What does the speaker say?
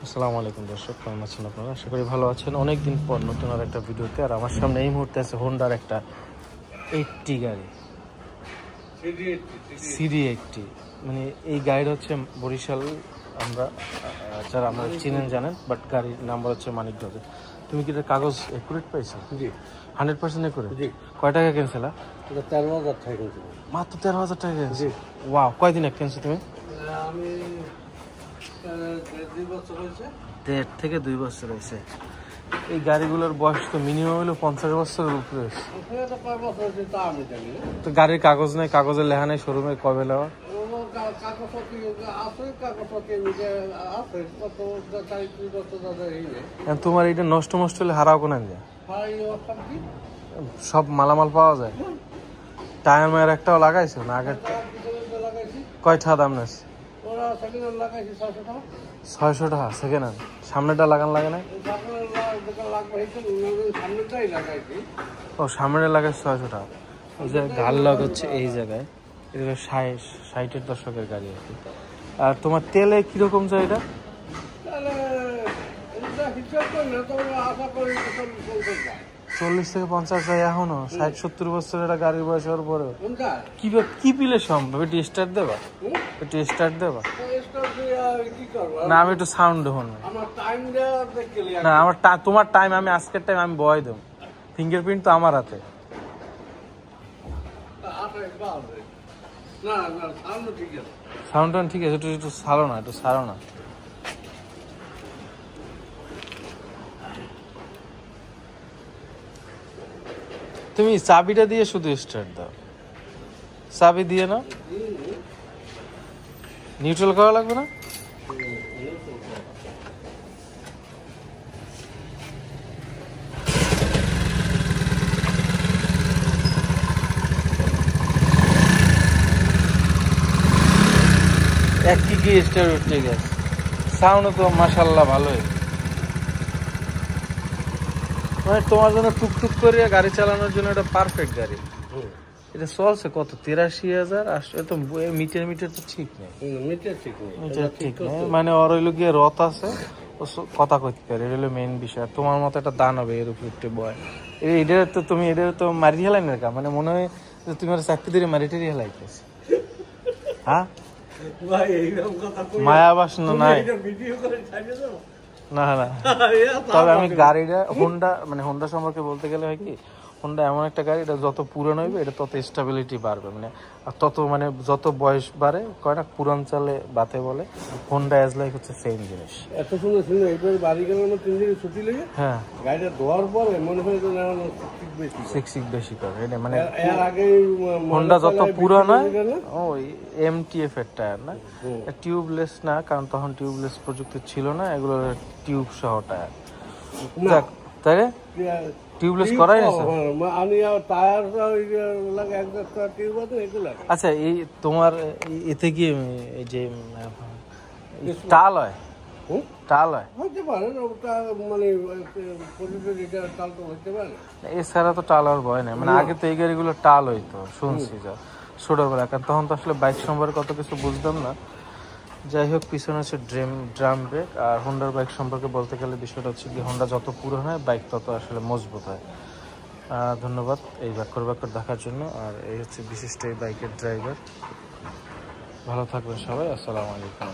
আসসালামু আলাইকুম দর্শক, কেমন আছেন আপনারা? আশা করি ভালো আছেন। অনেকদিন পর নতুন আর একটা ভিডিওতে। আর আমার সামনে এই মুহূর্তে আছে হোন্ডার একটা 80 গাড়ি, CD80। মানে এই গাড়িটা হচ্ছে বরিশাল, আমরা যারা আমরা চিনেন জানেন, বাট গাড়ির নাম্বার হচ্ছে মানিকগঞ্জ। তুমি কি এটার কাগজ একুরেট পাইছো? জি 100% একুরেট। জি কয় টাকা কিনছিলা? এটা 13,000 টাকা কিনছি। মাত্র 13,000 টাকা কিনছি। জি। ওয়াও, কয়দিন এক কিনছো তুমি? আমি 2 বছর হয়েছে। 1.5 থেকে 2 বছর হয়েছে। এই গাড়িগুলোর বয়স তো মিনিমাম হলো 50 বছরের উপরে হয়েছে। এটা 5 বছর হয়েছে তা আমি জানি না। তো গাড়ির কাগজ নেই, কাগজের লেখা নেই শোরুমে কবে লেওয়া? কাগজপত্র আছে, কাগজপত্র আছে, কত 4-3 বছর দাদা এই নেই। তোমার এটা নষ্ট মষ্ট হলে হারাও কোন যায়? ভাই ওসব কি সব মালামাল পাওয়া যায়। টায়ার মায়ের একটাও লাগাইছো না? আগের লাগাইছি, কয়টা দাম নেছে? ওরা সেকেন্ড হ্যান্ড লাগাইছি 600 টাকা। 600 টাকা সেকেন্ড হ্যান্ড। সামনেটা লাগান লাগে না? লাগবে সামনেটাই লাগাইছি। ও সামনে লাগাই 600 টাকা। এই যে গাল লগ হচ্ছে এই জায়গায়, এটা 60-এর দশকের গাড়ি আর কি। আর তোমার তেলে কিরকম যায় এটা? তাহলে এটা হিসাব করি না, তবে আশা করি 40 থেকে 50 যায় এখনো। 60-70 বছরের একটা গাড়ির বয়স হওয়ার পরেও কোনটা কি পিলে সম্ভব? একটু স্টার্ট দেবা? একটু স্টার্ট দেবা? না আমি একটু সাউন্ড হন না। আমার তোমার টাইম, আমি আজকের টাইম আমি বয় দেব। ফিঙ্গারপ্রিন্ট তো আমার হাতে। সাউন্ড ঠিক আছে, একটু একটু ছাড়ো না, একটু ছাড়ো না। তুমি চাবিটা দিয়ে শুধু স্টার্ট দাও, চাবি দিয়ে না। নিউট্রাল করা লাগবে না? এক কি স্টার উঠে গেছে। সাউন্ড তো মাশাআল্লাহ ভালোই। মানে তোমার জন্য টুকটুক করে গাড়ি চালানোর জন্য এটা পারফেক্ট গাড়ি। এটা চলছে কত? 83,000। আসলে তো মিটার তো ঠিক নেই। মিটার ঠিক নেই। মানে ওর হইলো গিয়ে রথ আছে, কথা কইতে পারে, এটা হলো মেইন বিষয়। তোমার মতো একটা দান হবে এর উপর উঠতে বয়। এটা তো তুমি এটা তো মারি হেলাই না, মানে মনে হয় যে তুমি আর চাকরি ধরে মারিটারি হেলাইতেছ। হ্যাঁ মায়া বাসনা নাই না না। তবে আমি গাড়িটা হোন্ডা সম্পর্কে বলতে গেলে হয় কি, হোন্ডা এমন একটা গাড়ি, এটা যত পুরানো হবে এটা তত স্টেবিলিটি বাড়বে। মানে তত মানে যত বয়স বাড়ে কয় না পুরান চালে বাতে বলে, হোন্ডা এজ লাইক হচ্ছে সেম জিনিস। এত সুন্দর সুন্দর এইবার বাড়ি গেলাম 3 দিন ছুটি লেগে। হ্যাঁ, গাড়িটা ধোয়ার পরে মনে হয় যে সিক্স বেশি করে। এটা মানে এর আগে হোন্ডা যত পুরানো ওই MTF এর টায়ার না, টিউবলেস না, কারণ তখন টিউবলেস প্রযুক্তি ছিল না, এগুলো টিউব সহ টায়ার। তাই টিউবলেস করাই না। আচ্ছা, এই তোমার এতে কি এই যে টাল হয়? টাল হয় এছাড়া তো টাল হওয়ার ভয় নেই। মানে আগে তো এই গাড়িগুলো টাল হইতো শুনছি যা ছোটবেলা, কারণ তখন তো আসলে বাইক সম্পর্কে কত কিছু বুঝতাম না। যাই হোক, পিছনে হচ্ছে ড্রাম ব্রেক। আর হোন্ডার বাইক সম্পর্কে বলতে গেলে বিষয়টা হচ্ছে কি, হোন্ডা যত পুরনো হয় বাইক তত আসলে মজবুত হয়। ধন্যবাদ এই ব্যাকর দেখার জন্য। আর এই হচ্ছে বিশিষ্ট এই বাইকের ড্রাইভার। ভালো থাকবেন সবাই। আসসালামু আলাইকুম।